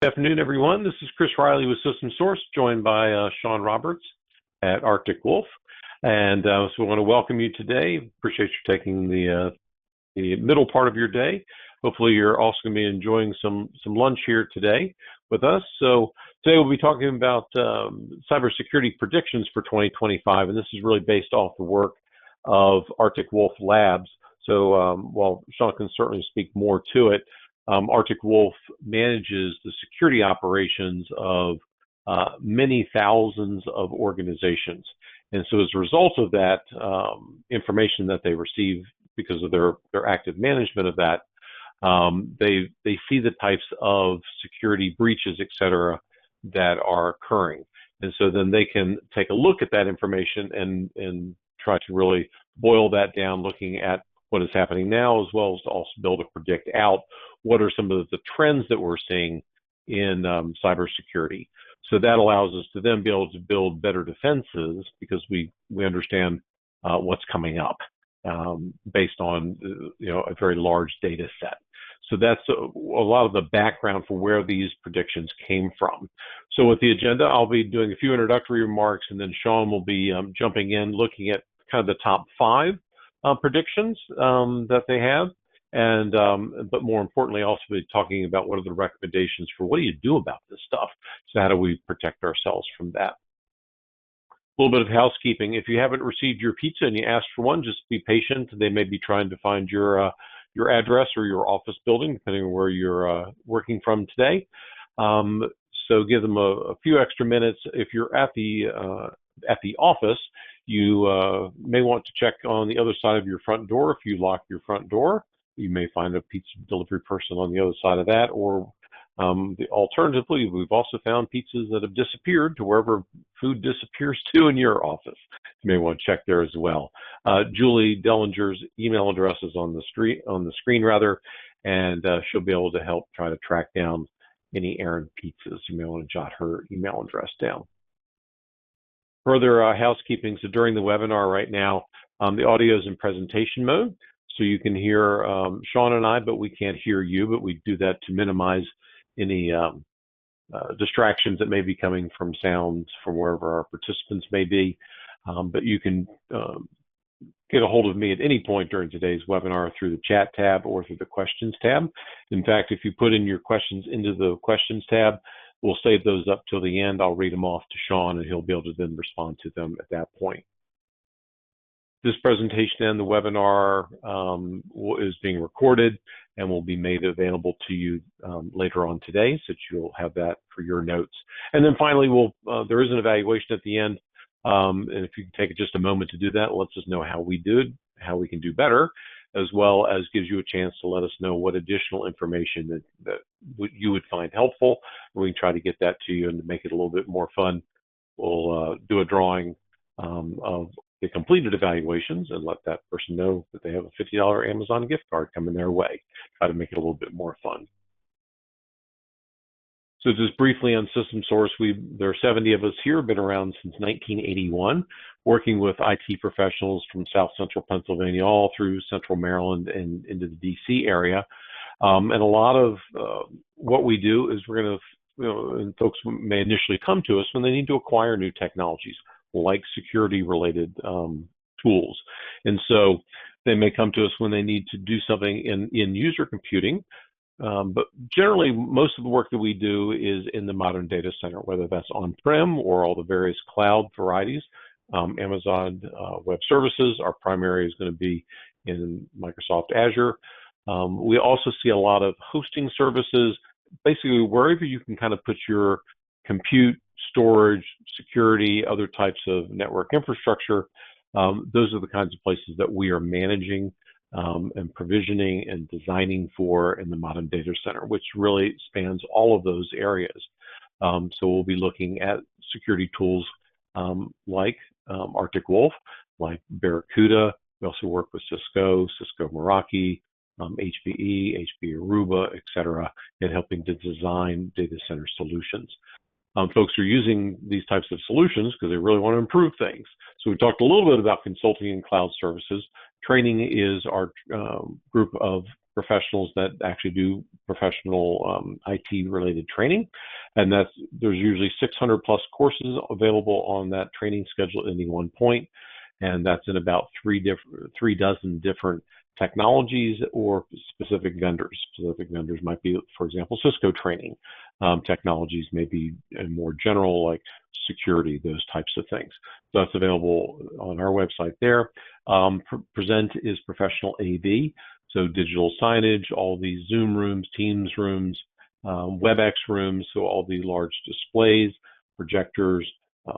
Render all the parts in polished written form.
Good afternoon, everyone. This is Chris Riley with System Source, joined by Sean Roberts at Arctic Wolf. So we want to welcome you today. Appreciate you taking the middle part of your day. Hopefully you're also going to be enjoying some lunch here today with us. So today we'll be talking about cybersecurity predictions for 2025, and this is really based off the work of Arctic Wolf Labs. So while Sean can certainly speak more to it, Arctic Wolf manages the security operations of many thousands of organizations. And so as a result of that information that they receive because of their active management of that, they see the types of security breaches, et cetera, that are occurring. And so then they can take a look at that information and try to really boil that down, looking at what is happening now, as well as to also be able to predict out what are some of the trends that we're seeing in cybersecurity. So that allows us to then be able to build better defenses because we understand what's coming up based on a very large data set. So that's a lot of the background for where these predictions came from. So with the agenda, I'll be doing a few introductory remarks, and then Sean will be jumping in, looking at kind of the top 5 predictions that they have, and but more importantly, also be talking about what are the recommendations for what do you do about this stuff. So how do we protect ourselves from that? A little bit of housekeeping. If you haven't received your pizza and you asked for one, just be patient. They may be trying to find your address or your office building, depending on where you're working from today. So give them a few extra minutes. If you're at the office, you may want to check on the other side of your front door. If you lock your front door, you may find a pizza delivery person on the other side of that, or alternatively, we've also found pizzas that have disappeared to wherever food disappears to in your office. You may want to check there as well. Julie Dellinger's email address is on the screen, and she'll be able to help try to track down any errant pizzas. You may want to jot her email address down. Further housekeeping, so during the webinar right now, the audio is in presentation mode, so you can hear Sean and I, but we can't hear you, but we do that to minimize any distractions that may be coming from sounds from wherever our participants may be. But you can get a hold of me at any point during today's webinar through the chat tab or through the questions tab. In fact, if you put in your questions into the questions tab, we'll save those up till the end. I'll read them off to Sean, and he'll be able to then respond to them at that point. This presentation and the webinar is being recorded and will be made available to you later on today, so that you'll have that for your notes. And then finally, there is an evaluation at the end, and if you can take just a moment to do that, it lets us know how we did, how we can do better, as well as gives you a chance to let us know what additional information that you would find helpful. And we can try to get that to you and to make it a little bit more fun. We'll do a drawing of the completed evaluations and let that person know that they have a $50 Amazon gift card coming their way. Try to make it a little bit more fun. So just briefly on System Source, there are 70 of us here, been around since 1981, working with IT professionals from South Central Pennsylvania all through Central Maryland and into the DC area. And a lot of what we do is we're going to, and folks may initially come to us when they need to acquire new technologies, like security-related tools. And so they may come to us when they need to do something in user computing. But generally, most of the work that we do is in the modern data center, whether that's on-prem or all the various cloud varieties. Amazon Web Services, our primary is going to be in Microsoft Azure. We also see a lot of hosting services, basically wherever you can kind of put your compute, storage, security, other types of network infrastructure. Those are the kinds of places that we are managing and provisioning and designing for in the modern data center, which really spans all of those areas. So we'll be looking at security tools like Arctic Wolf, like Barracuda. We also work with Cisco Meraki, HPE Aruba, et cetera, in helping to design data center solutions. Folks are using these types of solutions because they really want to improve things. So we talked a little bit about consulting and cloud services. Training is our group of professionals that actually do professional IT related training. And there's usually 600 plus courses available on that training schedule at any one point. And that's in about three dozen different technologies or specific vendors. Specific vendors might be, for example, Cisco training. Technologies may be more general, like security, those types of things. So that's available on our website there. Present is professional AV, so digital signage, all these Zoom rooms, Teams rooms, WebEx rooms, so all the large displays, projectors,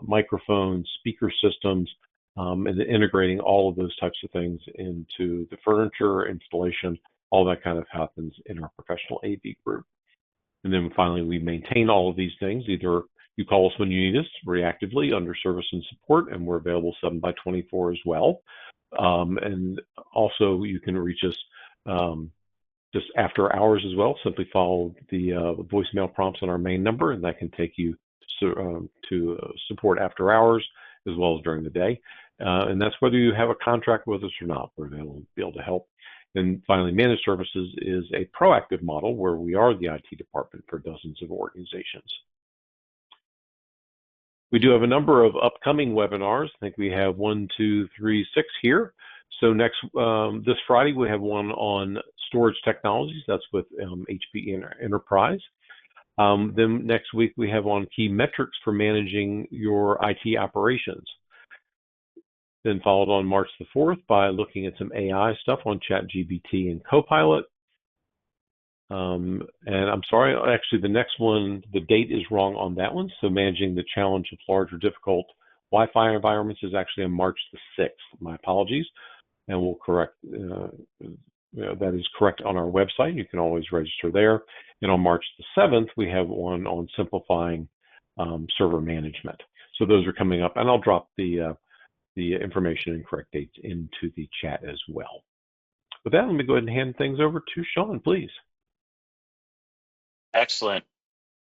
microphones, speaker systems, and integrating all of those types of things into the furniture installation. All that kind of happens in our professional AV group. And then finally, we maintain all of these things. Either you call us when you need us reactively under service and support, and we're available 7x24 as well. And also, you can reach us just after hours as well. Simply follow the voicemail prompts on our main number, and that can take you to support after hours as well as during the day. And that's whether you have a contract with us or not. We're available to be able to help. And finally, managed services is a proactive model where we are the IT department for dozens of organizations. We do have a number of upcoming webinars. I think we have 1, 2, 3, 6 here. So this Friday, we have one on storage technologies. That's with HP Enterprise. Then next week, we have on key metrics for managing your IT operations. Then followed on March the 4th by looking at some AI stuff on ChatGPT and Copilot. And I'm sorry, actually the next one, the date is wrong on that one. So managing the challenge of large or difficult Wi-Fi environments is actually on March the 6th. My apologies. And we'll correct, that is correct on our website. You can always register there. And on March the 7th, we have one on simplifying server management. So those are coming up, and I'll drop the information and correct dates into the chat as well. With that, let me go ahead and hand things over to Sean, please. Excellent.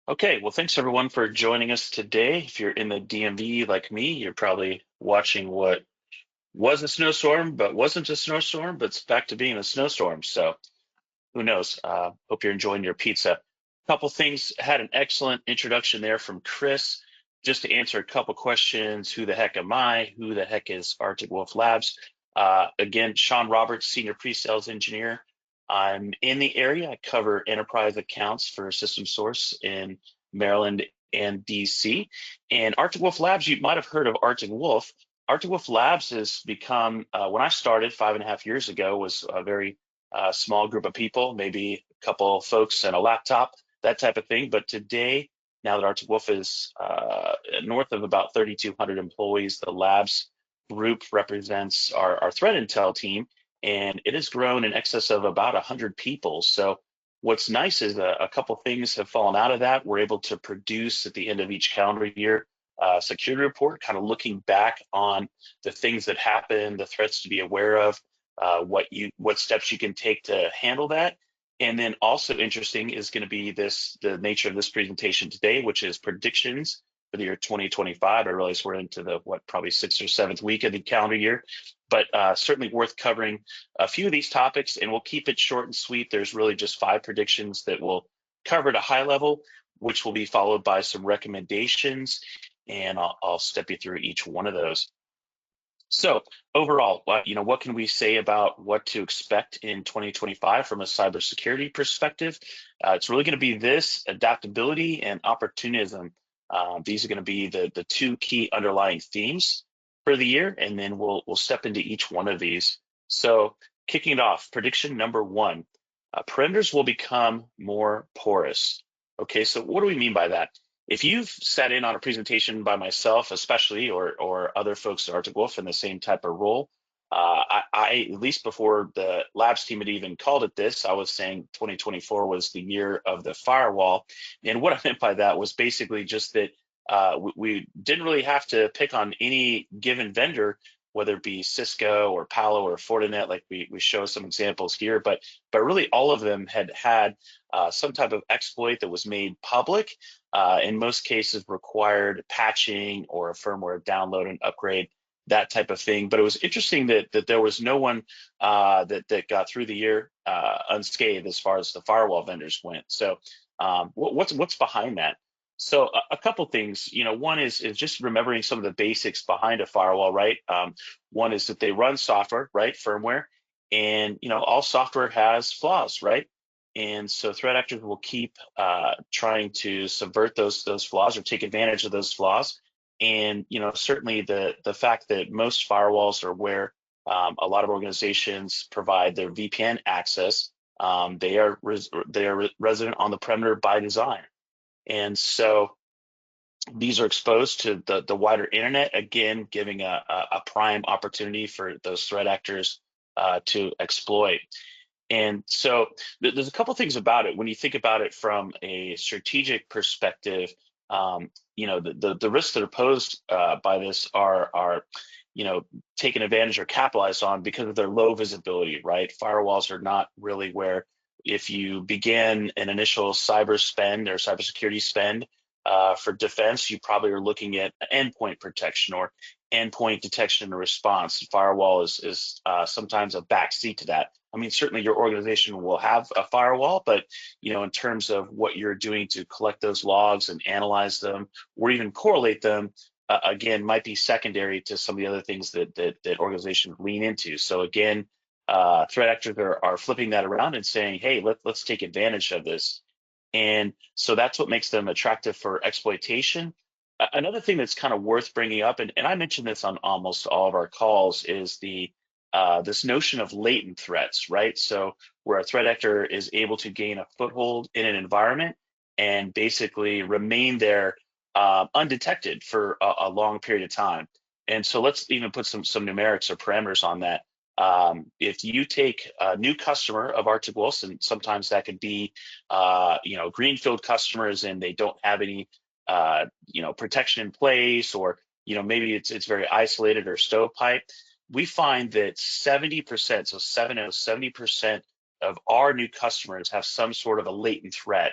Okay, well, thanks everyone for joining us today. If you're in the DMV like me, you're probably watching what was a snowstorm, but wasn't a snowstorm, but it's back to being a snowstorm. So who knows? Hope you're enjoying your pizza. A couple things, had an excellent introduction there from Chris. Just to answer a couple questions, who the heck am I? Who the heck is Arctic Wolf Labs? Again, Sean Roberts, Senior Pre-Sales Engineer. I'm in the area. I cover enterprise accounts for System Source in Maryland and DC. And Arctic Wolf Labs, you might have heard of Arctic Wolf. Arctic Wolf Labs has become, when I started 5.5 years ago, was a very small group of people, maybe a couple of folks and a laptop, that type of thing. But today, now that Arctic Wolf is north of about 3,200 employees, the labs group represents our threat intel team, and it has grown in excess of about 100 people. So what's nice is a couple things have fallen out of that. We're able to produce at the end of each calendar year a security report, kind of looking back on the things that happen, the threats to be aware of, what steps you can take to handle that. And then also interesting is going to be the nature of this presentation today, which is predictions for the year 2025. I realize we're into the probably 6th or 7th week of the calendar year, but certainly worth covering a few of these topics, and we'll keep it short and sweet. There's really just 5 predictions that we'll cover at a high level, which will be followed by some recommendations, and I'll step you through each one of those. So overall, what can we say about what to expect in 2025 from a cybersecurity perspective? It's really going to be this adaptability and opportunism. These are going to be the 2 key underlying themes for the year, and then we'll step into each one of these. So kicking it off, prediction number 1, perimeters will become more porous. Okay, so what do we mean by that? If you've sat in on a presentation by myself, especially, or other folks at Arctic Wolf in the same type of role, I at least before the labs team had even called it this, I was saying 2024 was the year of the firewall. And what I meant by that was basically just that we didn't really have to pick on any given vendor, whether it be Cisco or Palo or Fortinet, like we show some examples here, but really all of them had some type of exploit that was made public, in most cases required patching or a firmware download and upgrade. that type of thing. But it was interesting that there was no one that got through the year unscathed as far as the firewall vendors went. So what's behind that? So a couple things, one is just remembering some of the basics behind a firewall, right? One is that they run software, right? Firmware, and all software has flaws, right? And so threat actors will keep trying to subvert those flaws or take advantage of those flaws. And certainly the fact that most firewalls are where a lot of organizations provide their VPN access, they are resident on the perimeter by design. And so these are exposed to the wider internet, again, giving a prime opportunity for those threat actors to exploit. And so there's a couple things about it. When you think about it from a strategic perspective, the risks that are posed by this are taken advantage or capitalized on because of their low visibility, right? Firewalls are not really where, if you begin an initial cyber spend or cybersecurity spend for defense, you probably are looking at endpoint protection or endpoint detection and response. Firewall is sometimes a backseat to that. I mean, certainly your organization will have a firewall, but in terms of what you're doing to collect those logs and analyze them, or even correlate them, again, might be secondary to some of the other things that organizations lean into. So again, threat actors are flipping that around and saying, hey, let's take advantage of this. And so that's what makes them attractive for exploitation. Another thing that's kind of worth bringing up, and I mentioned this on almost all of our calls, is this notion of latent threats, right? So where a threat actor is able to gain a foothold in an environment and basically remain there undetected for a long period of time. And so let's even put some numerics or parameters on that. If you take a new customer of Arctic Wolf's, and sometimes that could be, greenfield customers, and they don't have any, protection in place, or maybe it's very isolated or stovepipe. We find that 70%, so 70% of our new customers have some sort of a latent threat.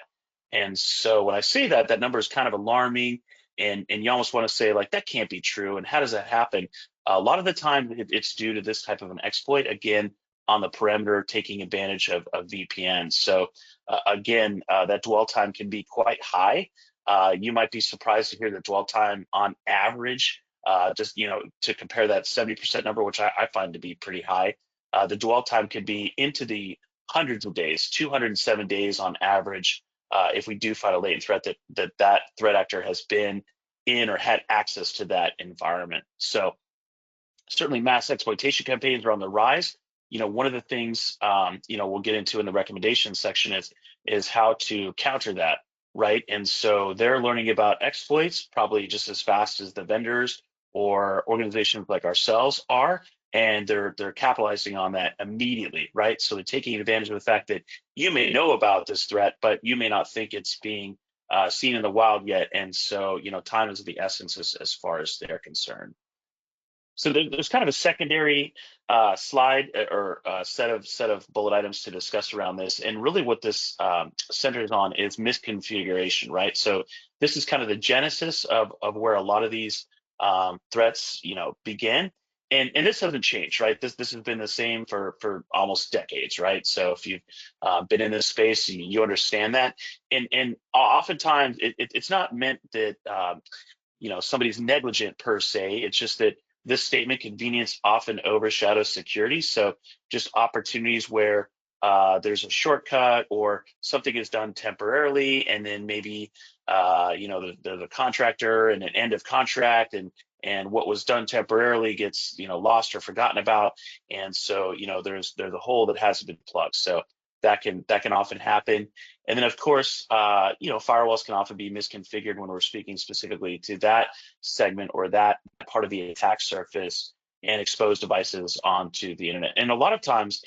And so when I say that, that number is kind of alarming, and you almost want to say, like, that can't be true. And how does that happen? A lot of the time, it's due to this type of an exploit, again, on the perimeter, taking advantage of VPNs. So again, that dwell time can be quite high. You might be surprised to hear the dwell time on average, just to compare that 70% number, which I find to be pretty high. The dwell time could be into the hundreds of days, 207 days on average, if we do find a latent threat that threat actor has been in or had access to that environment. So certainly mass exploitation campaigns are on the rise. One of the things we'll get into in the recommendations section is how to counter that, right? And so they're learning about exploits probably just as fast as the vendors or organizations like ourselves are, and they're capitalizing on that immediately, right? So they're taking advantage of the fact that you may know about this threat, but you may not think it's being seen in the wild yet. And so time is of the essence as far as they're concerned. So there's kind of a secondary slide or set of bullet items to discuss around this, and really what this centers on is misconfiguration, right? So this is kind of the genesis of where a lot of these threats, begin, and this hasn't changed, right? This has been the same for almost decades, right? So if you've been in this space, you understand that, and oftentimes it's not meant that somebody's negligent per se. It's just that this statement, convenience often overshadows security. So just opportunities where there's a shortcut or something is done temporarily, and then maybe there's a contractor and an end of contract, and what was done temporarily gets lost or forgotten about, and so there's a hole that hasn't been plugged. So that can often happen. And then, of course, firewalls can often be misconfigured when we're speaking specifically to that segment or that part of the attack surface, and expose devices onto the internet. And a lot of times,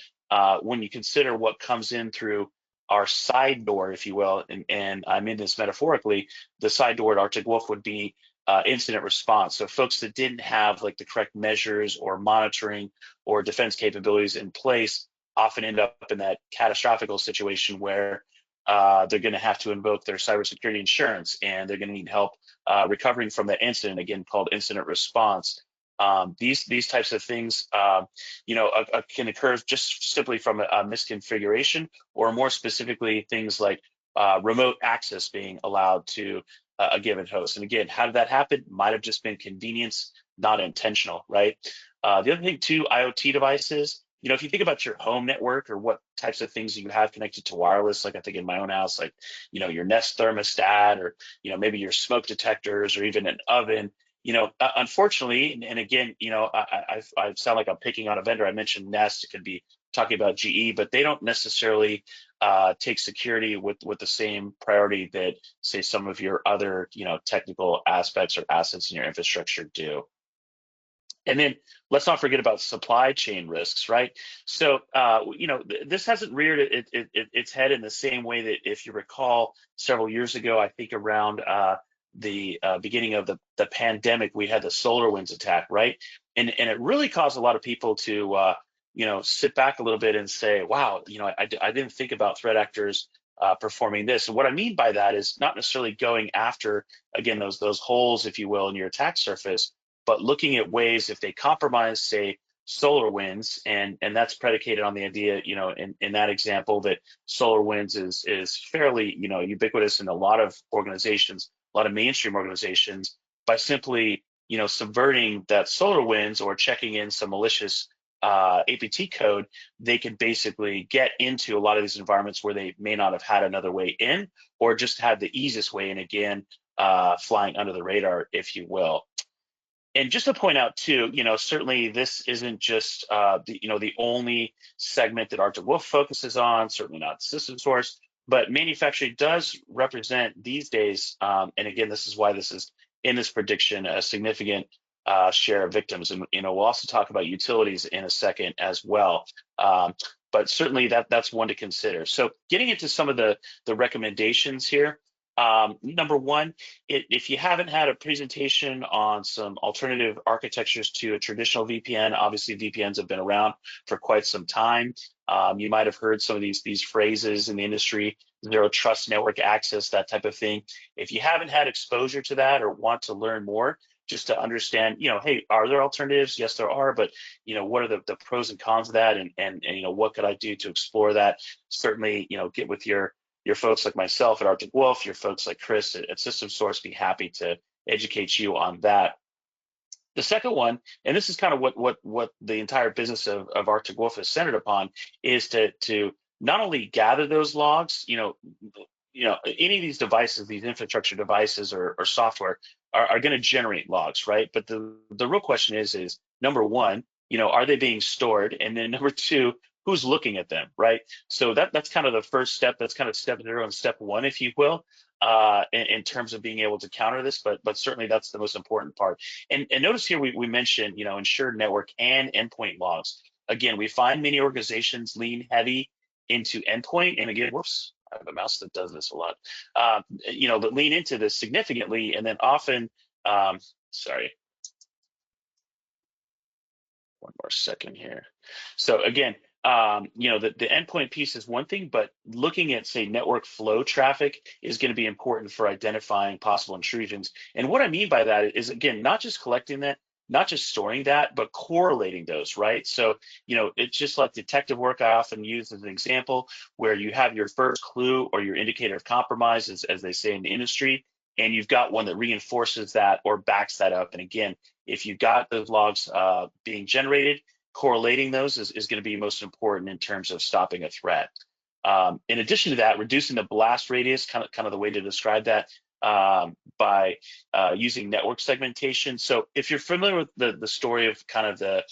when you consider what comes in through our side door, if you will, and I mean this metaphorically, the side door at Arctic Wolf would be incident response. So folks that didn't have like the correct measures or monitoring or defense capabilities in place often end up in that catastrophic situation where they're going to have to invoke their cybersecurity insurance, and they're going to need help recovering from that incident, again called incident response. These types of things, can occur just simply from a misconfiguration, or more specifically, things like remote access being allowed to a given host. And again, how did that happen? Might have just been convenience, not intentional, right? The other thing too, IoT devices. If you think about your home network or what types of things you have connected to wireless, like I think in my own house, like, your Nest thermostat, or, maybe your smoke detectors, or even an oven. Unfortunately, and again, I sound like I'm picking on a vendor. I mentioned Nest. It could be talking about GE, but they don't necessarily take security with the same priority that, say, some of your other, technical aspects or assets in your infrastructure do. And then let's not forget about supply chain risks, right? So, this hasn't reared its head in the same way that, if you recall, several years ago, I think around the beginning of the pandemic, we had the SolarWinds attack, right? And it really caused a lot of people to, sit back a little bit and say, wow, I didn't think about threat actors performing this. And what I mean by that is not necessarily going after, again, those holes, if you will, in your attack surface, but looking at ways, if they compromise, say, SolarWinds, and that's predicated on the idea, in that example, that SolarWinds is fairly, ubiquitous in a lot of organizations, a lot of mainstream organizations, by simply, subverting that SolarWinds or checking in some malicious APT code, they can basically get into a lot of these environments where they may not have had another way in, or just had the easiest way in, again, flying under the radar, if you will. And just to point out too, certainly this isn't just the only segment that Arctic Wolf focuses on. Certainly not system source, but manufacturing does represent these days. And again, this is why this is in this prediction a significant share of victims. And we'll also talk about utilities in a second as well. But certainly that's one to consider. So getting into some of the recommendations here. Number one, if you haven't had a presentation on some alternative architectures to a traditional VPN, obviously VPNs have been around for quite some time. You might have heard some of these phrases in the industry: zero trust network access, that type of thing. If you haven't had exposure to that, or want to learn more, just to understand, hey, are there alternatives? Yes, there are, but what are the pros and cons of that, and what could I do to explore that? Certainly, get with your folks like myself at Arctic Wolf, your folks like Chris at System Source, be happy to educate you on that. The second one, and this is kind of what the entire business of Arctic Wolf is centered upon, is to not only gather those logs. Any of these devices, these infrastructure devices or software, are going to generate logs, right? But the real question is number one, are they being stored? And then number two, who's looking at them, right? So that's kind of the first step. That's kind of step zero and step one, if you will, in terms of being able to counter this. But certainly that's the most important part. And notice here we mentioned, ensured network and endpoint logs. Again, we find many organizations lean heavy into endpoint. And again, whoops, I have a mouse that does this a lot. That lean into this significantly, and then often, sorry, one more second here. So again, the endpoint piece is one thing, but looking at, say, network flow traffic is going to be important for identifying possible intrusions. And what I mean by that is, again, not just collecting that, not just storing that, but correlating those, right? So, it's just like detective work I often use as an example, where you have your first clue or your indicator of compromise, as they say in the industry, and you've got one that reinforces that or backs that up. And again, if you've got those logs being generated, correlating those is going to be most important in terms of stopping a threat. In addition to that, reducing the blast radius, kind of the way to describe that, by using network segmentation. So if you're familiar with the story of kind of the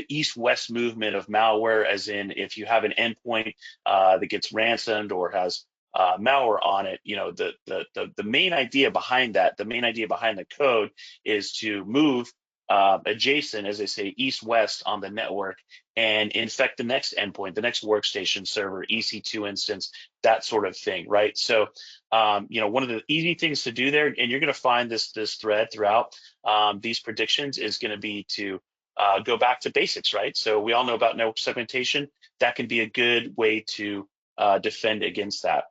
east-west movement of malware, as in if you have an endpoint that gets ransomed or has malware on it, the main idea behind that, the main idea behind the code, is to move adjacent, as they say, east-west on the network, and infect the next endpoint, the next workstation, server, EC2 instance, that sort of thing, right? So, one of the easy things to do there, and you're going to find this thread throughout these predictions, is going to be to go back to basics, right? So we all know about network segmentation. That can be a good way to defend against that.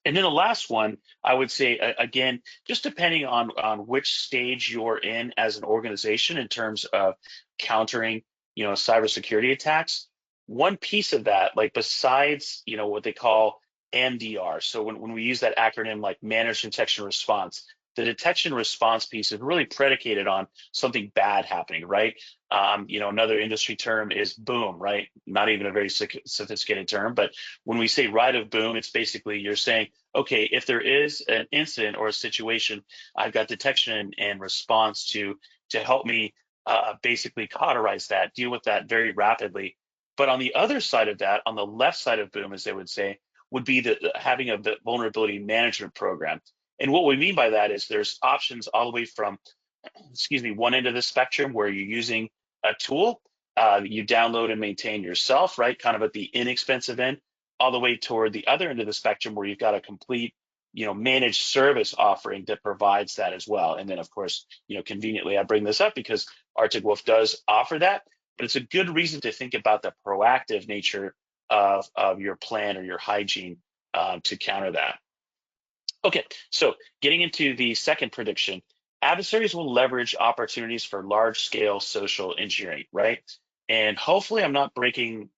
And then the last one, I would say, again, just depending on which stage you're in as an organization in terms of countering, cybersecurity attacks. One piece of that, like besides, what they call MDR. So when we use that acronym like managed detection response, the detection response piece is really predicated on something bad happening, right? Another industry term is boom, right? Not even a very sophisticated term, but when we say right of boom, it's basically you're saying, okay, if there is an incident or a situation, I've got detection and response to help me basically cauterize that, deal with that very rapidly. But on the other side of that, on the left side of boom, as they would say, would be having a vulnerability management program. And what we mean by that is there's options all the way from, excuse me, one end of the spectrum where you're using a tool you download and maintain yourself, right? Kind of at the inexpensive end, all the way toward the other end of the spectrum where you've got a complete, managed service offering that provides that as well. And then, of course, conveniently, I bring this up because Arctic Wolf does offer that, but it's a good reason to think about the proactive nature of your plan or your hygiene to counter that. Okay, so getting into the second prediction, adversaries will leverage opportunities for large-scale social engineering, right? And hopefully I'm not breaking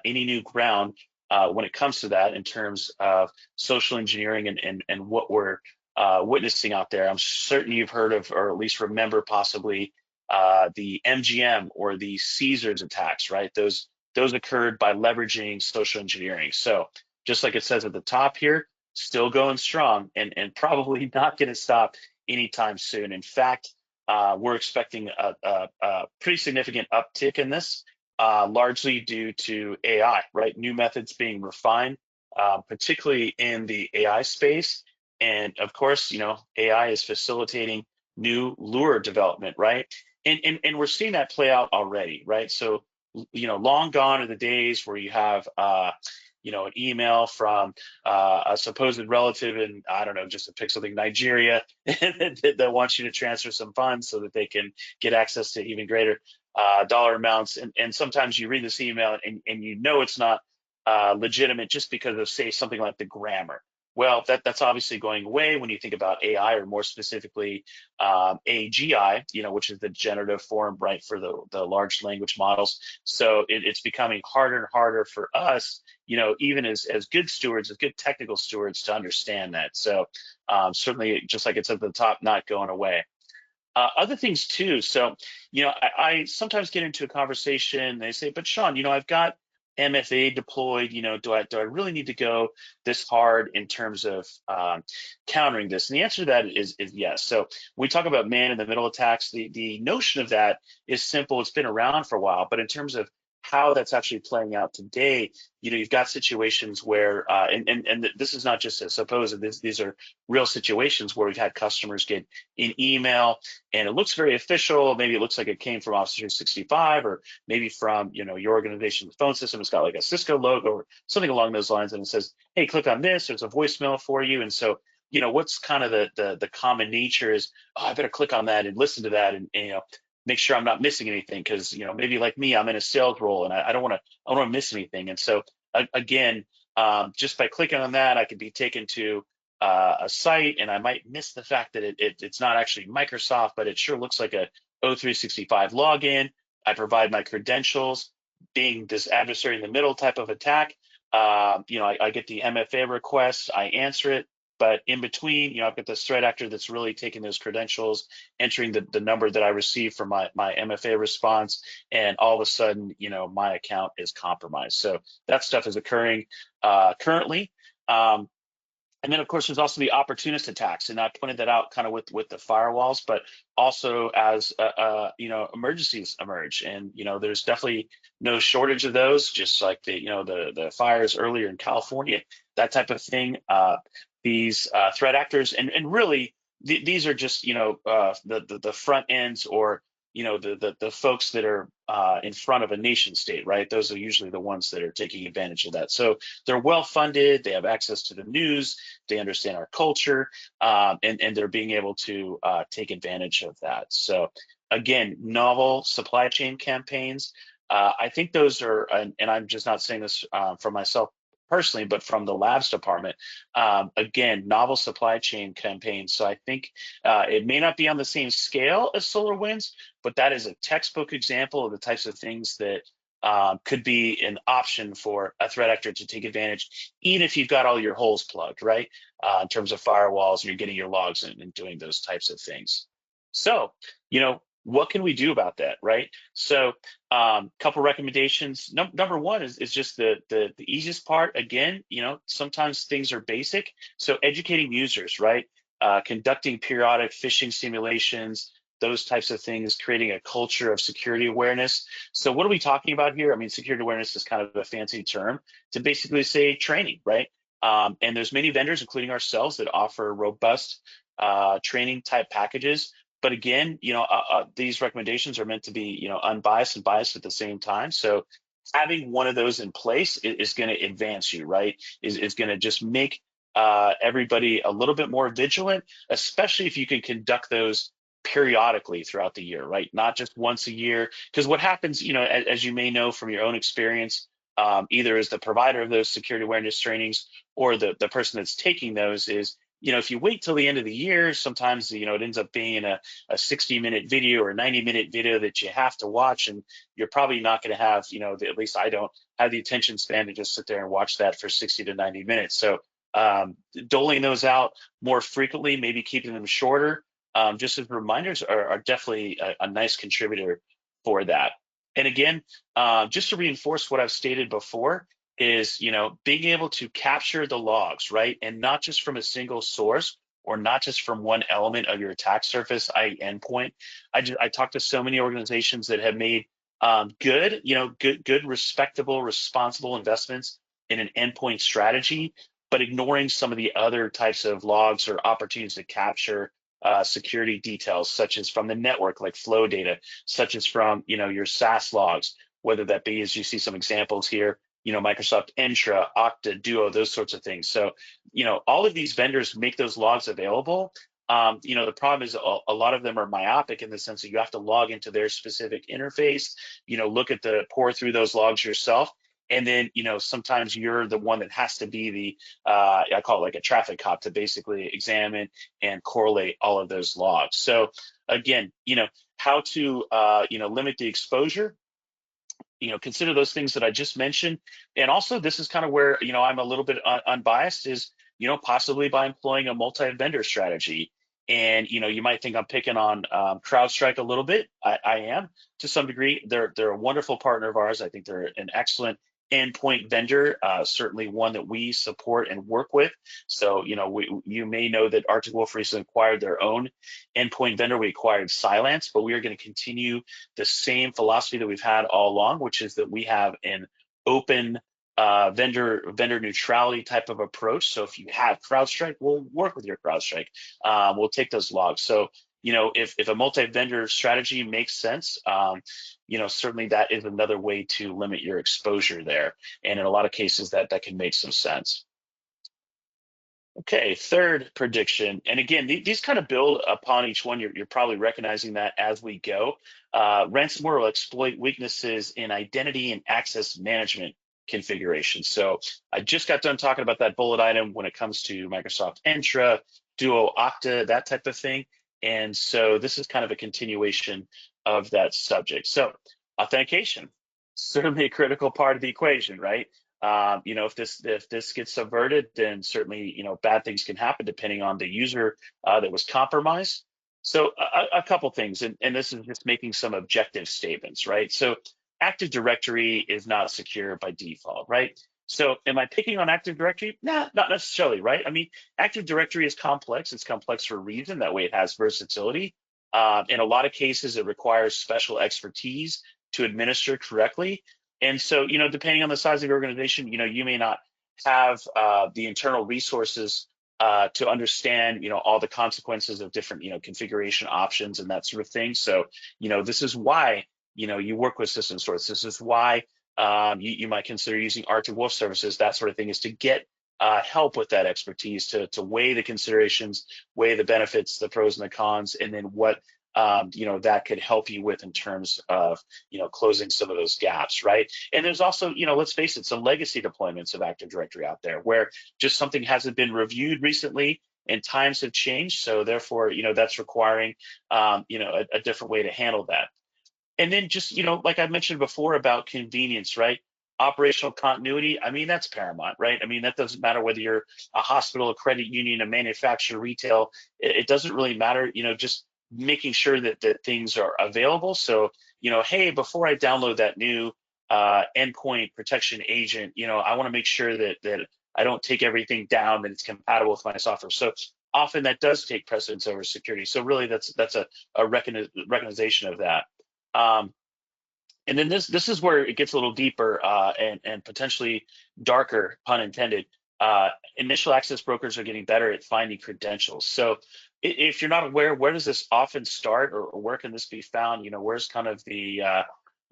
any new ground when it comes to that in terms of social engineering and what we're witnessing out there. I'm certain you've heard of, or at least remember possibly, the MGM or the Caesars attacks, right? Those occurred by leveraging social engineering. So just like it says at the top here, still going strong and probably not going to stop anytime soon. In fact, we're expecting a pretty significant uptick in this, largely due to AI, right? New methods being refined, particularly in the AI space. And of course, AI is facilitating new lure development, right? And we're seeing that play out already, right? So, long gone are the days where you have, an email from a supposed relative in, I don't know, just to pick something, Nigeria, that wants you to transfer some funds so that they can get access to even greater dollar amounts. And sometimes you read this email and it's not legitimate just because of, say, something like the grammar. Well, that's obviously going away when you think about AI, or more specifically AGI, which is the generative form, right, for the large language models. So it's becoming harder and harder for us, even as good stewards, as good technical stewards, to understand that. So certainly, just like it's at the top, not going away. Other things too. So, I sometimes get into a conversation. They say, "But Sean, I've got MFA deployed. Do I really need to go this hard in terms of countering this?" And the answer to that is yes. So we talk about man-in-the-middle attacks. The notion of that is simple. It's been around for a while, but in terms of how that's actually playing out today, you've got situations where, and this is not just a supposed. These are real situations where we've had customers get an email and it looks very official. Maybe it looks like it came from Office 365, or maybe from your organization's phone system. It's got like a Cisco logo or something along those lines, and it says, "Hey, click on this. There's a voicemail for you." And so, what's kind of the common nature is, "Oh, I better click on that and listen to that, and make sure I'm not missing anything," because maybe like me, I'm in a sales role and I don't want to miss anything. And so again, just by clicking on that, I could be taken to a site, and I might miss the fact that it's not actually Microsoft, but it sure looks like a O365 login. I provide my credentials, being this adversary in the middle type of attack. I get the MFA request, I answer it, but in between, I've got this threat actor that's really taking those credentials, entering the number that I received from my MFA response, and all of a sudden, my account is compromised. So that stuff is occurring currently. And then, of course, there's also the opportunist attacks, and I pointed that out kind of with the firewalls, but also as emergencies emerge, and there's definitely no shortage of those. Just like the fires earlier in California, that type of thing. These threat actors, and really these are just the front ends, or the folks that are in front of a nation state, right? Those are usually the ones that are taking advantage of that. So they're well funded, they have access to the news, they understand our culture, and they're being able to take advantage of that. So again, novel supply chain campaigns. I think those are, and I'm just not saying this for myself personally, but from the labs department. Again, novel supply chain campaigns. So I think it may not be on the same scale as SolarWinds, but that is a textbook example of the types of things that could be an option for a threat actor to take advantage, even if you've got all your holes plugged, right? In terms of firewalls and you're getting your logs in and doing those types of things. So, what can we do about that, right? So, couple recommendations. Number one is just the easiest part. Again, sometimes things are basic. So educating users, right? Conducting periodic phishing simulations, those types of things, creating a culture of security awareness. So what are we talking about here? I mean, security awareness is kind of a fancy term to basically say training, right? And there's many vendors, including ourselves, that offer robust training type packages. But again, these recommendations are meant to be, unbiased and biased at the same time. So having one of those in place is going to advance you, right? Is going to just make everybody a little bit more vigilant, especially if you can conduct those periodically throughout the year, right? Not just once a year. Because what happens, as you may know from your own experience, either as the provider of those security awareness trainings or the person that's taking those is, if you wait till the end of the year, sometimes, it ends up being a 60-minute video or 90-minute video that you have to watch. And you're probably not going to have, at least I don't have the attention span to just sit there and watch that for 60 to 90 minutes. So doling those out more frequently, maybe keeping them shorter, just as reminders are definitely a nice contributor for that. And again, just to reinforce what I've stated before, is being able to capture the logs, right, and not just from a single source or not just from one element of your attack surface, i.e. endpoint. I talked to so many organizations that have made good, respectable, responsible investments in an endpoint strategy, but ignoring some of the other types of logs or opportunities to capture security details, such as from the network, like flow data, such as from your SaaS logs, whether that be, as you see some examples here, Microsoft Entra, Okta, Duo, those sorts of things. So, all of these vendors make those logs available. The problem is a lot of them are myopic in the sense that you have to log into their specific interface, pour through those logs yourself. And then, sometimes you're the one that has to be the, I call it like a traffic cop, to basically examine and correlate all of those logs. So again, how to, limit the exposure. Consider those things that I just mentioned. And also, this is kind of where, I'm a little bit unbiased is, possibly by employing a multi-vendor strategy. And, you might think I'm picking on CrowdStrike a little bit. I am to some degree. They're a wonderful partner of ours. I think they're an excellent endpoint vendor, certainly one that we support and work with. So, you may know that Arctic Wolf recently acquired their own endpoint vendor. We acquired Cylance, but we are going to continue the same philosophy that we've had all along, which is that we have an open vendor neutrality type of approach. So if you have CrowdStrike, we'll work with your CrowdStrike. We'll take those logs. So if a multi-vendor strategy makes sense, certainly that is another way to limit your exposure there. And in a lot of cases, that can make some sense. Okay, third prediction. And again, these kind of build upon each one. You're probably recognizing that as we go. Ransomware will exploit weaknesses in identity and access management configuration. So I just got done talking about that bullet item when it comes to Microsoft Entra, Duo, Okta, that type of thing. And so this is kind of a continuation of that subject. So authentication, certainly a critical part of the equation, right? If this gets subverted, then certainly bad things can happen depending on the user that was compromised. So a couple things, and this is just making some objective statements, right? So Active Directory is not secure by default, right? So am I picking on Active Directory? Nah, not necessarily, right? I mean, Active Directory is complex. It's complex for a reason. That way it has versatility. In a lot of cases, it requires special expertise to administer correctly. And so, depending on the size of your organization, you may not have the internal resources to understand, all the consequences of different, configuration options and that sort of thing. So, this is why, you work with system source. This is why you might consider using Arctic Wolf services, that sort of thing, is to get help with that expertise to weigh the considerations, weigh the benefits, the pros and the cons, and then what that could help you with in terms of, closing some of those gaps, right? And there's also, let's face it, some legacy deployments of Active Directory out there where just something hasn't been reviewed recently and times have changed. So therefore, that's requiring, a different way to handle that. And then just, like I mentioned before about convenience, right? Operational continuity, I mean, that's paramount, right? I mean, that doesn't matter whether you're a hospital, a credit union, a manufacturer, retail, it doesn't really matter, just making sure that things are available. So, hey, before I download that new endpoint protection agent, I want to make sure that I don't take everything down, that it's compatible with my software. So often that does take precedence over security. So really that's a recognition of that. Um, and then this is where it gets a little deeper and potentially darker, pun intended. Initial access brokers are getting better at finding credentials. So if you're not aware, where does this often start, or where can this be found? Where's kind of the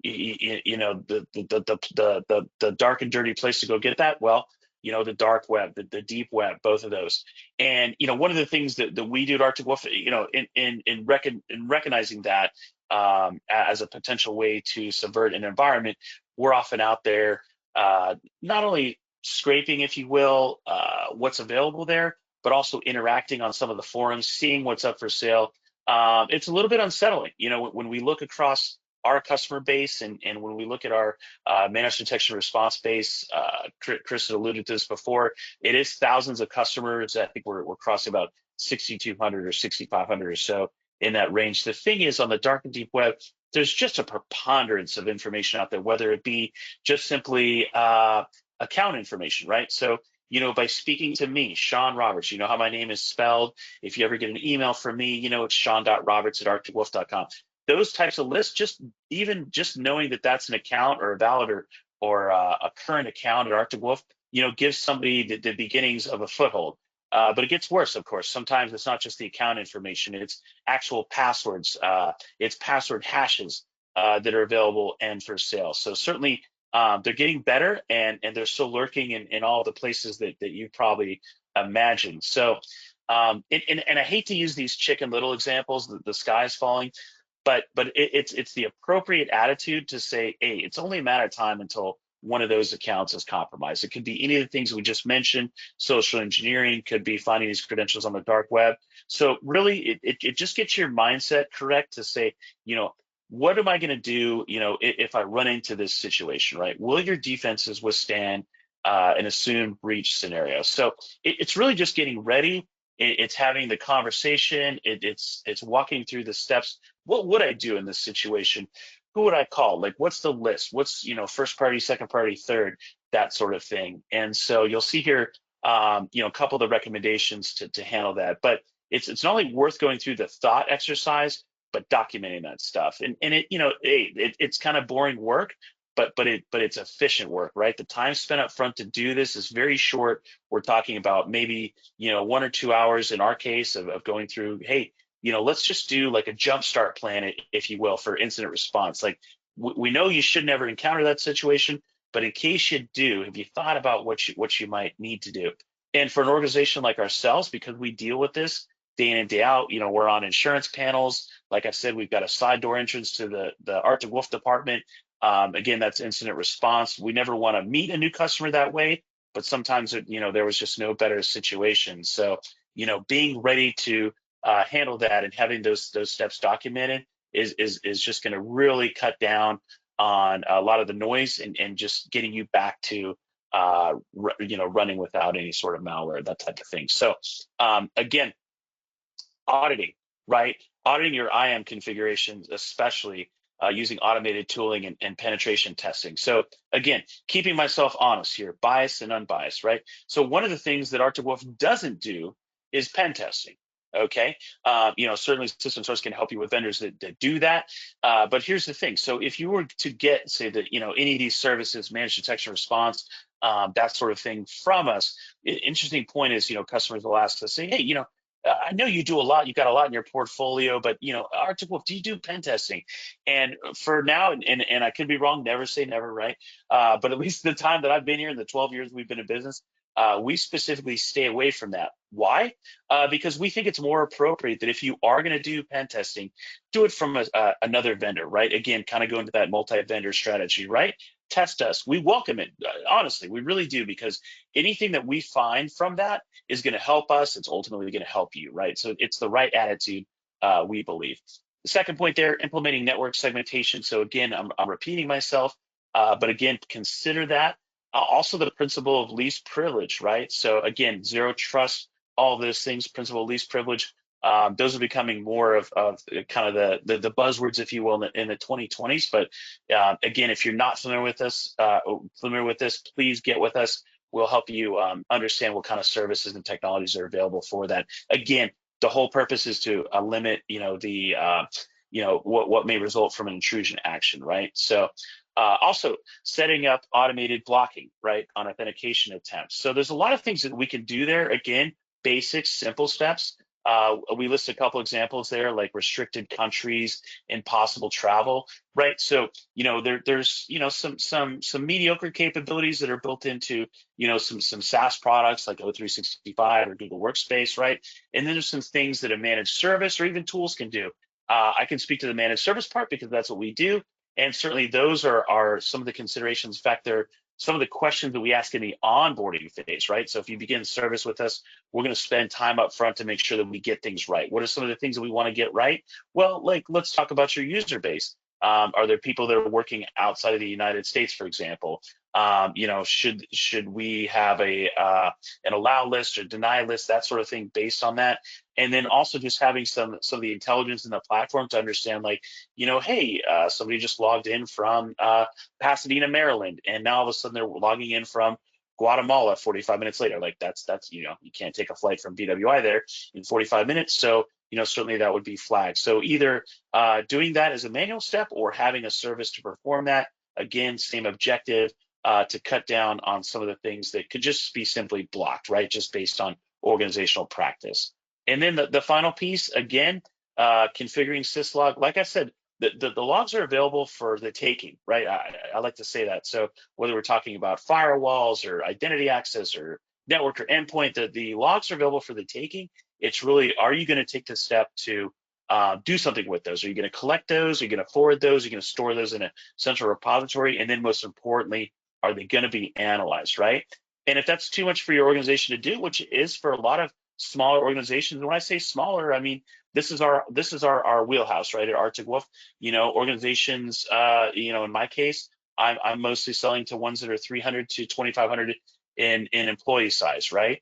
the dark and dirty place to go get that? Well, the dark web, the deep web, both of those. And one of the things that we do at Arctic Wolf, in recognizing that as a potential way to subvert an environment, we're often out there not only scraping, if you will, what's available there, but also interacting on some of the forums, seeing what's up for sale. It's a little bit unsettling, when we look across our customer base and when we look at our managed detection response base. Chris had alluded to this before. It is thousands of customers. I think we're crossing about 6,200 or 6,500 or so in that range. The thing is, on the dark and deep web, there's just a preponderance of information out there, whether it be just simply account information, right? So, by speaking to me, Sean Roberts, you know how my name is spelled. If you ever get an email from me, it's sean.roberts@arcticwolf.com. Those types of lists, just knowing that that's an account or a valid or a current account at Arctic Wolf, gives somebody the beginnings of a foothold. But it gets worse, of course. Sometimes it's not just the account information, it's actual passwords, it's password hashes that are available and for sale. So certainly they're getting better, and they're still lurking in all the places that you probably imagined. So, and I hate to use these Chicken Little examples, the sky's falling, but it's the appropriate attitude to say, hey, it's only a matter of time until one of those accounts is compromised. It could be any of the things we just mentioned. Social engineering could be finding these credentials on the dark web. So really, it just gets your mindset correct to say, what am I going to do, if I run into this situation, right? Will your defenses withstand an assumed breach scenario? So it's really just getting ready. It's having the conversation. It's walking through the steps. What would I do in this situation? Who would I call? Like, what's the list? What's, first party, second party, third, that sort of thing. And so you'll see here, a couple of the recommendations to handle that. But it's not only worth going through the thought exercise, but documenting that stuff. And it's kind of boring work, but it's efficient work, right? The time spent up front to do this is very short. We're talking about maybe 1 or 2 hours in our case of going through, hey, let's just do like a jumpstart plan, if you will, for incident response. Like, we know you should never encounter that situation, but in case you do, have you thought about what you might need to do? And for an organization like ourselves, because we deal with this day in and day out, we're on insurance panels. Like I said, we've got a side door entrance to the Arctic Wolf department. Again, that's incident response. We never want to meet a new customer that way, but sometimes there was just no better situation. So, being ready to handle that and having those steps documented is just going to really cut down on a lot of the noise and just getting you back to running without any sort of malware, that type of thing. So again, auditing, right? Auditing your IAM configurations, especially using automated tooling and penetration testing. So again, keeping myself honest here, biased and unbiased, right? So one of the things that Arctic Wolf doesn't do is pen testing. Okay, certainly System Source can help you with vendors that do that. But here's the thing. So if you were to get, say, that any of these services, managed detection response, that sort of thing from us, interesting point is, customers will ask us, say, hey, I know you do a lot. You've got a lot in your portfolio, but Arctic Wolf, do you do pen testing? And for now, and I could be wrong. Never say never, right? But at least the time that I've been here, in the 12 years we've been in business, we specifically stay away from that. Why? Because we think it's more appropriate that if you are going to do pen testing, do it from another vendor, right? Again, kind of go into that multi-vendor strategy, right? Test us. We welcome it. Honestly, we really do, because anything that we find from that is going to help us. It's ultimately going to help you, right? So it's the right attitude, we believe. The second point there, implementing network segmentation. So again, I'm repeating myself, but again, consider that. Also, the principle of least privilege, right? So again, zero trust, all those things, principle of least privilege. Those are becoming more of kind of the buzzwords, if you will, in the 2020s. But again, if you're not familiar with this, please get with us. We'll help you understand what kind of services and technologies are available for that. Again, the whole purpose is to limit, what may result from an intrusion action, right? So also setting up automated blocking, right, on authentication attempts. So there's a lot of things that we can do there. Again, basic, simple steps. We list a couple examples there, like restricted countries, impossible travel, right? So there's some mediocre capabilities that are built into some SaaS products like O365 or Google Workspace, right? And then there's some things that a managed service or even tools can do. I can speak to the managed service part because that's what we do. And certainly those are some of the considerations. In fact, they're some of the questions that we ask in the onboarding phase, right? So if you begin service with us, we're going to spend time up front to make sure that we get things right. What are some of the things that we want to get right? Well, like, let's talk about your user base. Are there people that are working outside of the United States, for example? Should we have an allow list or deny list, that sort of thing based on that? And then also just having some of the intelligence in the platform to understand, like, hey, somebody just logged in from Pasadena, Maryland, and now all of a sudden they're logging in from Guatemala 45 minutes later. Like that's you can't take a flight from BWI there in 45 minutes. So certainly that would be flagged. So either doing that as a manual step or having a service to perform that. Again, same objective, to cut down on some of the things that could just be simply blocked, right? Just based on organizational practice. And then the final piece, again, configuring syslog. Like I said, the logs are available for the taking, right? I like to say that. So whether we're talking about firewalls or identity access or network or endpoint, the logs are available for the taking. It's really, are you going to take the step to do something with those? Are you going to collect those? Are you going to forward those? Are you going to store those in a central repository? And then most importantly, are they going to be analyzed, right? And if that's too much for your organization to do, which it is for a lot of smaller organizations, and when I say smaller, I mean this is our wheelhouse, right? At Arctic Wolf, organizations, in my case, I'm mostly selling to ones that are 300 to 2,500 in employee size, right?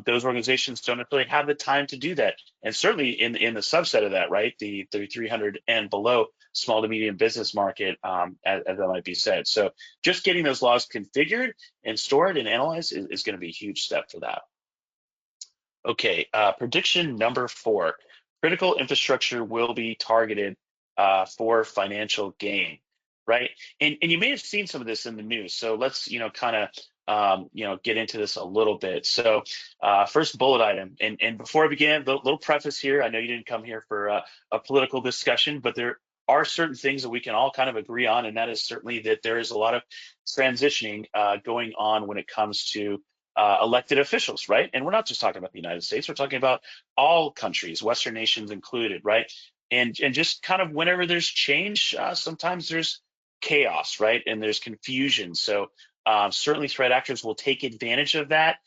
Those organizations don't necessarily have the time to do that, and certainly in the subset of that, right, the 300 and below small to medium business market, as that might be said. So just getting those logs configured and stored and analyzed is going to be a huge step for that. Okay, prediction number 4. Critical infrastructure will be targeted for financial gain, right? And you may have seen some of this in the news. So let's, kind of, get into this a little bit. So first bullet item, and before I begin, the little preface here, I know you didn't come here for a political discussion, but there are certain things that we can all kind of agree on, and that is certainly that there is a lot of transitioning going on when it comes to elected officials, right? And we're not just talking about the United States, we're talking about all countries, Western nations included, right? And just kind of whenever there's change, sometimes there's chaos, right? And there's confusion. So certainly threat actors will take advantage of that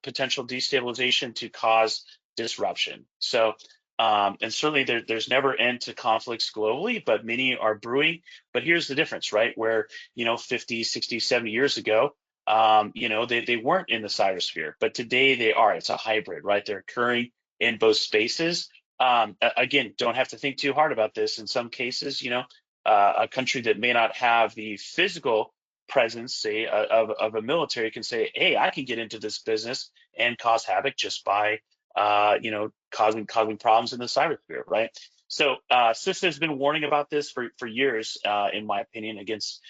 potential destabilization to cause disruption. So and certainly there's never end to conflicts globally, but many are brewing. But here's the difference, right? Where 50, 60, 70 years ago, they weren't in the cybersphere, but today they are. It's a hybrid, right? They're occurring in both spaces. Again, don't have to think too hard about this. In some cases, a country that may not have the physical presence, say, of a military can say, hey, I can get into this business and cause havoc just by, causing problems in the cybersphere, right? So CISA has been warning about this for years, in my opinion, against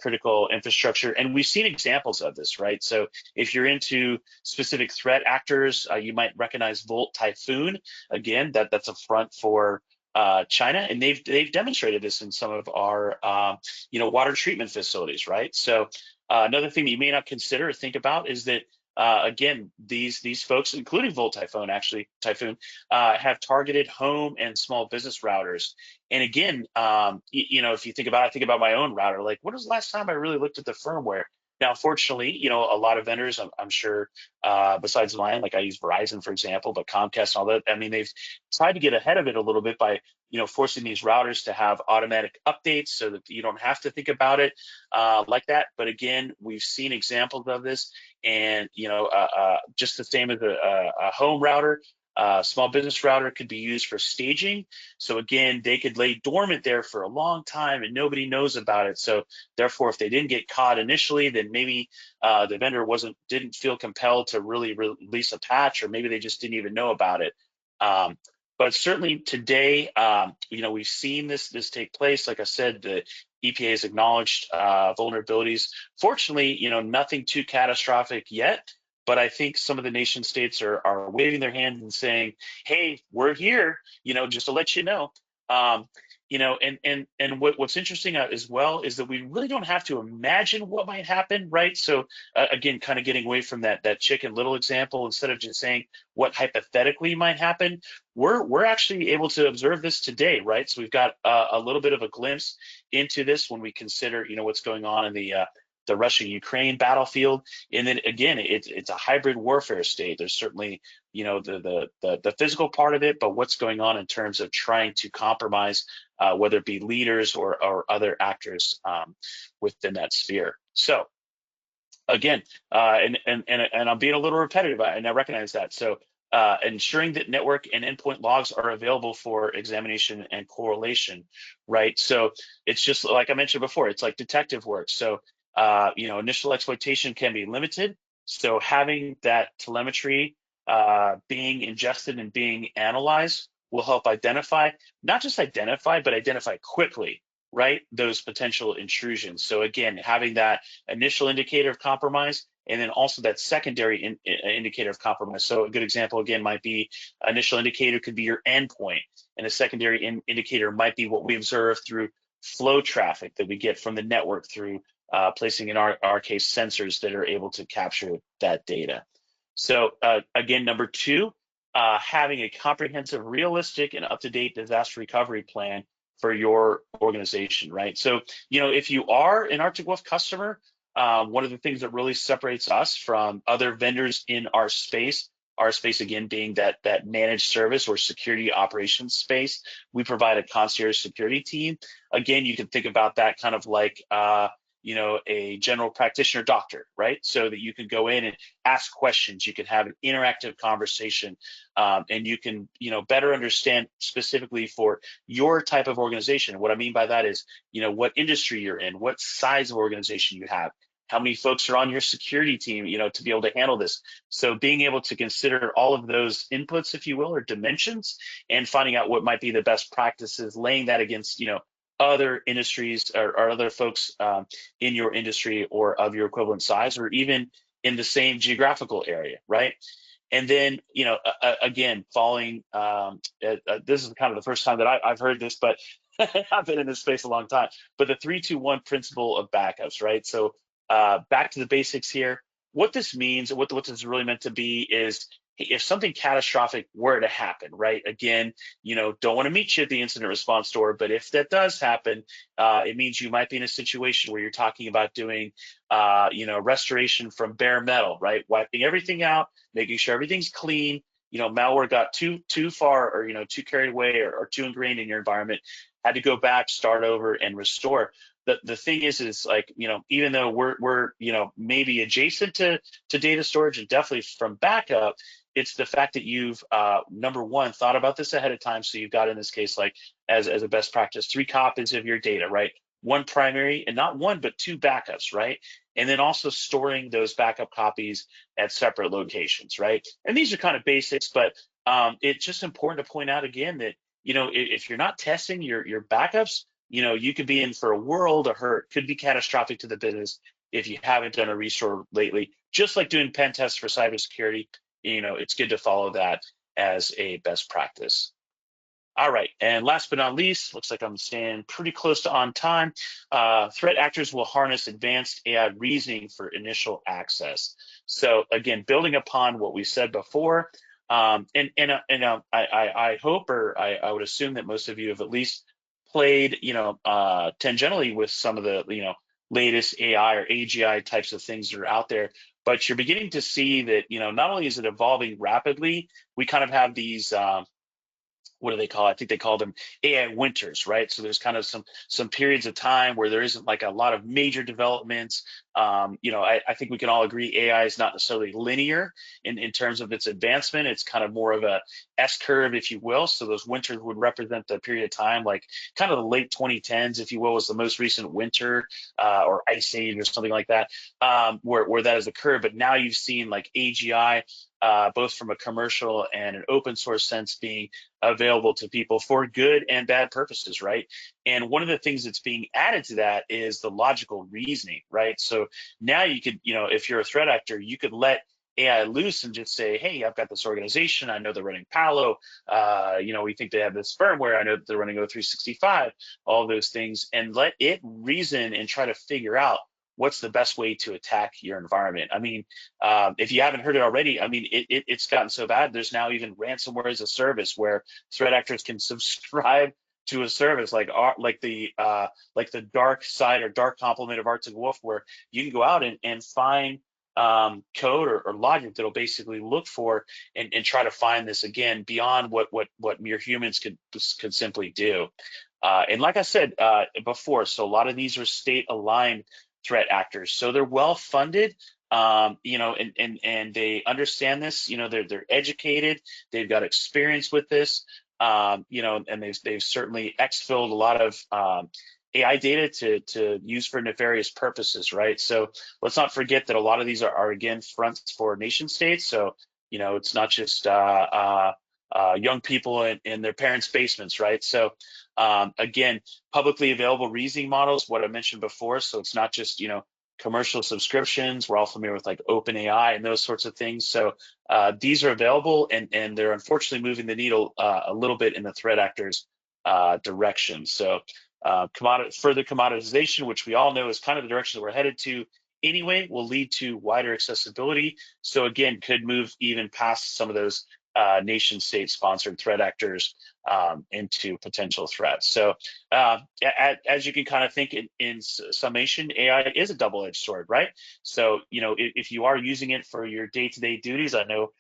critical infrastructure, and we've seen examples of this, right? So if you're into specific threat actors, you might recognize Volt Typhoon. Again, that's a front for China, and they've demonstrated this in some of our water treatment facilities, right? So Another thing that you may not consider or think about is that again, these folks, including Volt Typhoon, actually Typhoon, have targeted home and small business routers. And again, if you think about, I think about my own router. Like, when was the last time I really looked at the firmware? Now, fortunately, a lot of vendors, I'm sure, besides mine, like I use Verizon, for example, but Comcast and all that. I mean, they've tried to get ahead of it a little bit by, forcing these routers to have automatic updates so that you don't have to think about it like that. But again, we've seen examples of this, and just the same as a home router. Small business router could be used for staging. So again, they could lay dormant there for a long time and nobody knows about it. So therefore, if they didn't get caught initially, then maybe the vendor didn't feel compelled to really release a patch, or maybe they just didn't even know about it. But certainly today, we've seen this take place. Like I said, the EPA has acknowledged vulnerabilities. Fortunately, nothing too catastrophic yet. But I think some of the nation states are waving their hands and saying, "Hey, we're here," just to let you know. What's interesting as well is that we really don't have to imagine what might happen, right? So again, kind of getting away from that Chicken Little example, instead of just saying what hypothetically might happen, we're actually able to observe this today, right? So we've got a little bit of a glimpse into this when we consider, what's going on in the Russia-Ukraine battlefield. And then again, it's a hybrid warfare state. There's certainly, the physical part of it, but what's going on in terms of trying to compromise, whether it be leaders or other actors within that sphere. So again, and I'm being a little repetitive, and I recognize that. So ensuring that network and endpoint logs are available for examination and correlation, right? So it's just like I mentioned before, it's like detective work. So initial exploitation can be limited. So having that telemetry being ingested and being analyzed will help identify, not just identify, but identify quickly, right, those potential intrusions. So again, having that initial indicator of compromise, and then also that secondary indicator of compromise. So a good example again might be, initial indicator could be your endpoint, and a secondary indicator might be what we observe through flow traffic that we get from the network through placing, in our case, sensors that are able to capture that data. So again, number two, having a comprehensive, realistic, and up-to-date disaster recovery plan for your organization, right? So, if you are an Arctic Wolf customer, one of the things that really separates us from other vendors in our space again being that managed service or security operations space, we provide a concierge security team. Again, you can think about that kind of like a general practitioner doctor, right? So that you can go in and ask questions, you can have an interactive conversation, and you can better understand specifically for your type of organization. What I mean by that is what industry you're in, what size of organization you have, how many folks are on your security team, to be able to handle this. So being able to consider all of those inputs, if you will, or dimensions, and finding out what might be the best practices, laying that against other industries or other folks in your industry or of your equivalent size, or even in the same geographical area, right? And then, again, following, this is kind of the first time that I've heard this, but I've been in this space a long time, but the 3-2-1 principle of backups, right? So back to the basics here. What this means, what this is really meant to be is, if something catastrophic were to happen, right? Again, don't want to meet you at the incident response door, but if that does happen, it means you might be in a situation where you're talking about doing, restoration from bare metal, right? Wiping everything out, making sure everything's clean. Malware got too far, or too carried away, or too ingrained in your environment, had to go back, start over, and restore. The thing is like, even though we're maybe adjacent to data storage and definitely from backup, it's the fact that you've number one, thought about this ahead of time. So you've got, in this case, like as a best practice, 3 copies of your data, right? One primary, and not one, but 2 backups, right? And then also storing those backup copies at separate locations, right? And these are kind of basics, but it's just important to point out again that, if you're not testing your backups, you could be in for a world of hurt, could be catastrophic to the business if you haven't done a restore lately. Just like doing pen tests for cybersecurity, it's good to follow that as a best practice. All right, and last but not least, looks like I'm staying pretty close to on time. Threat actors will harness advanced AI reasoning for initial access. So again, building upon what we said before, I hope, or I would assume that most of you have at least played, tangentially with some of the, latest AI or AGI types of things that are out there. But you're beginning to see that, not only is it evolving rapidly, we kind of have these. What do they call it? I think they call them AI winters, right? So there's kind of some periods of time where there isn't like a lot of major developments. I think we can all agree AI is not necessarily linear in terms of its advancement. It's kind of more of a S curve, if you will. So those winters would represent the period of time, like kind of the late 2010s, if you will, was the most recent winter or ice age or something like that, where that has occurred. But now you've seen like AGI, both from a commercial and an open source sense, being available to people for good and bad purposes, right? And one of the things that's being added to that is the logical reasoning, right? So now you could, if you're a threat actor, you could let AI loose and just say, hey, I've got this organization. I know they're running Palo. We think they have this firmware. I know that they're running O365, all those things, and let it reason and try to figure out what's the best way to attack your environment. I mean, if you haven't heard it already, I mean, it's gotten so bad. There's now even ransomware as a service where threat actors can subscribe to a service like the dark side or dark complement of Arctic Wolf, where you can go out and find code or logic that'll basically look for and try to find this again beyond what mere humans could simply do. And like I said before, so a lot of these are state aligned threat actors, so they're well funded. And they understand this. They're educated. They've got experience with this. And they've certainly exfilled a lot of AI data to use for nefarious purposes, right? So let's not forget that a lot of these are again fronts for nation states. So it's not just young people in their parents' basements, right? So again, publicly available reasoning models, what I mentioned before. So it's not just commercial subscriptions. We're all familiar with like OpenAI and those sorts of things. So these are available, and they're unfortunately moving the needle a little bit in the threat actors direction. So further commoditization, which we all know is kind of the direction that we're headed to anyway, will lead to wider accessibility. So again, could move even past some of those nation state sponsored threat actors into potential threats. So as you can kind of think in summation, AI is a double-edged sword, right? So if you are using it for your day-to-day duties, I know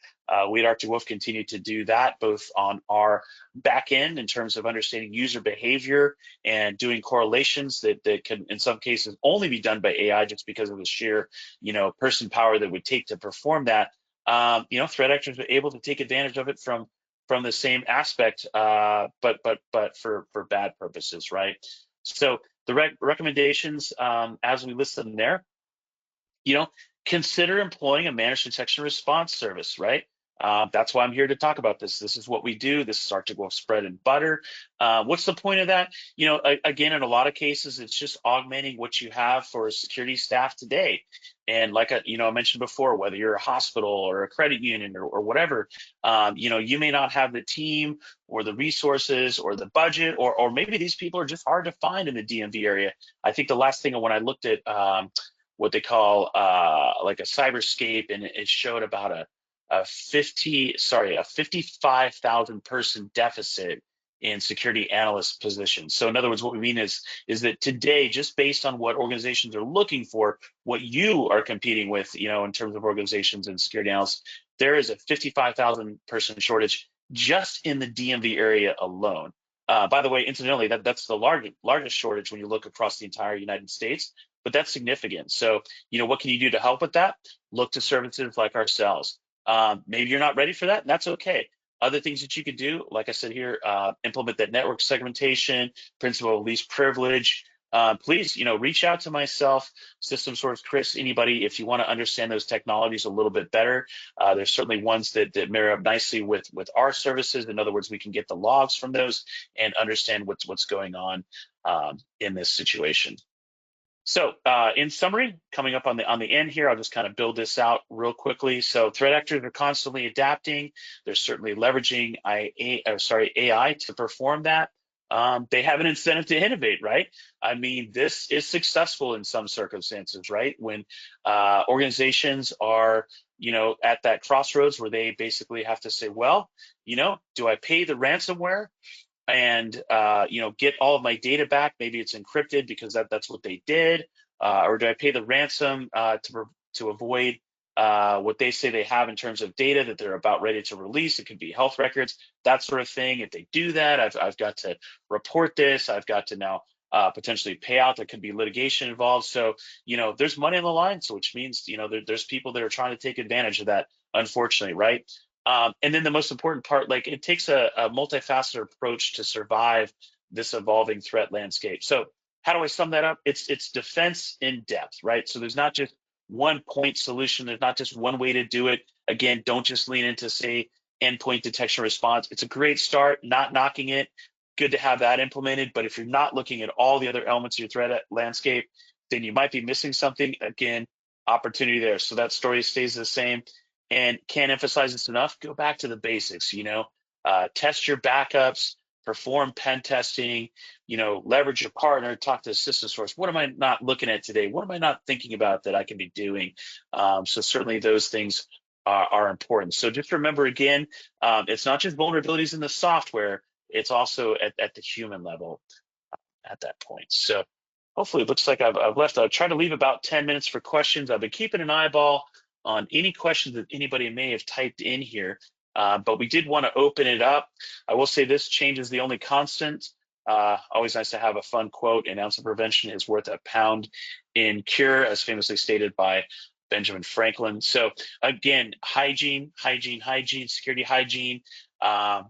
we at Arctic Wolf continue to do that both on our back end in terms of understanding user behavior and doing correlations that can in some cases only be done by AI just because of the sheer person power that would take to perform that. Threat actors are able to take advantage of it from the same aspect, but for bad purposes, right? So the recommendations, as we list them there, consider employing a managed detection response service, right? That's why I'm here to talk about this. This is what we do. This is Arctic Wolf's bread and butter. What's the point of that? Again, in a lot of cases, it's just augmenting what you have for security staff today. And like I mentioned before, whether you're a hospital or a credit union or whatever, you may not have the team or the resources or the budget, or maybe these people are just hard to find in the DMV area. I think the last thing when I looked at what they call like a cyberscape, and it showed about a 55,000 person deficit in security analyst positions. So in other words, what we mean is that today, just based on what organizations are looking for, what you are competing with, in terms of organizations and security analysts, there is a 55,000 person shortage just in the DMV area alone. By the way, incidentally, that's the largest shortage when you look across the entire United States, but that's significant. So, what can you do to help with that? Look to services like ourselves. Maybe you're not ready for that, and that's okay. Other things that you could do, like I said here, implement that network segmentation, principle of least privilege. Please, reach out to myself, System Source, Chris, anybody, if you want to understand those technologies a little bit better. There's certainly ones that marry up nicely with our services. In other words, we can get the logs from those and understand what's going on in this situation. So, in summary, coming up on the end here, I'll just kind of build this out real quickly. So, threat actors are constantly adapting. They're certainly leveraging AI to perform that. They have an incentive to innovate, right? I mean, this is successful in some circumstances, right? When organizations are, at that crossroads where they basically have to say, well, do I pay the ransomware and get all of my data back? Maybe it's encrypted because that's what they did, or do I pay the ransom to avoid what they say they have in terms of data that they're about ready to release? It could be health records, that sort of thing. If they do that, I've got to report this. I've got to now potentially pay out. There could be litigation involved. So there's money on the line. So which means there's people that are trying to take advantage of that. Unfortunately, right? And then the most important part, like it takes a multifaceted approach to survive this evolving threat landscape. So how do I sum that up? It's defense in depth, right? So there's not just one point solution. There's not just one way to do it. Again, don't just lean into, say, endpoint detection response. It's a great start, not knocking it. Good to have that implemented. But if you're not looking at all the other elements of your threat landscape, then you might be missing something. Again, opportunity there. So that story stays the same. And can't emphasize this enough. Go back to the basics. Test your backups, perform pen testing. Leverage your partner, talk to the system source. What am I not looking at today? What am I not thinking about that I can be doing? So certainly those things are important. So just remember again, it's not just vulnerabilities in the software. It's also at the human level at that point. So hopefully it looks like I've left. I'll try to leave about 10 minutes for questions. I've been keeping an eyeball on any questions that anybody may have typed in here, but we did want to open it up. I will say this: change is the only constant. Always nice to have a fun quote. An ounce of prevention is worth a pound in cure, as famously stated by Benjamin Franklin. So again, hygiene, security hygiene,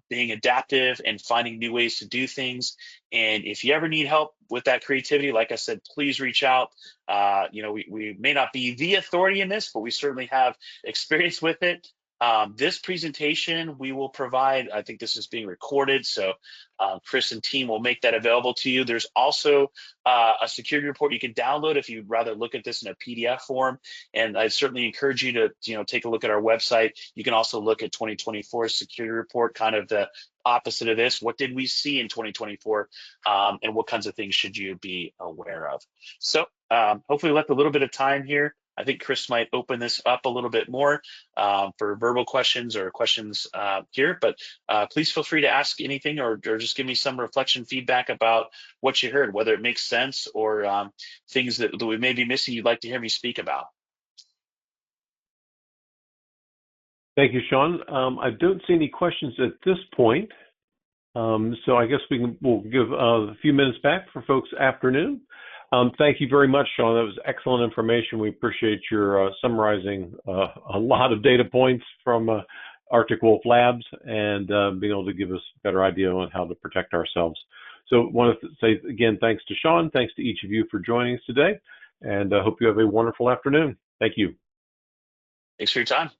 being adaptive and finding new ways to do things. And if you ever need help with that creativity, like I said, please reach out. We may not be the authority in this, but we certainly have experience with it. This presentation we will provide, I think this is being recorded, so Chris and team will make that available to you. There's also a security report you can download if you'd rather look at this in a PDF form. And I certainly encourage you to take a look at our website. You can also look at 2024 security report, kind of the opposite of this. What did we see in 2024, and what kinds of things should you be aware of? So hopefully left a little bit of time here. I think Chris might open this up a little bit more for verbal questions or questions here, but please feel free to ask anything or just give me some reflection feedback about what you heard, whether it makes sense or things that we may be missing you'd like to hear me speak about. Thank you, Sean. I don't see any questions at this point. So I guess we'll give a few minutes back for folks' afternoon. Thank you very much, Sean. That was excellent information. We appreciate your summarizing a lot of data points from Arctic Wolf Labs and being able to give us a better idea on how to protect ourselves. So I want to say again, thanks to Sean. Thanks to each of you for joining us today. And I hope you have a wonderful afternoon. Thank you. Thanks for your time.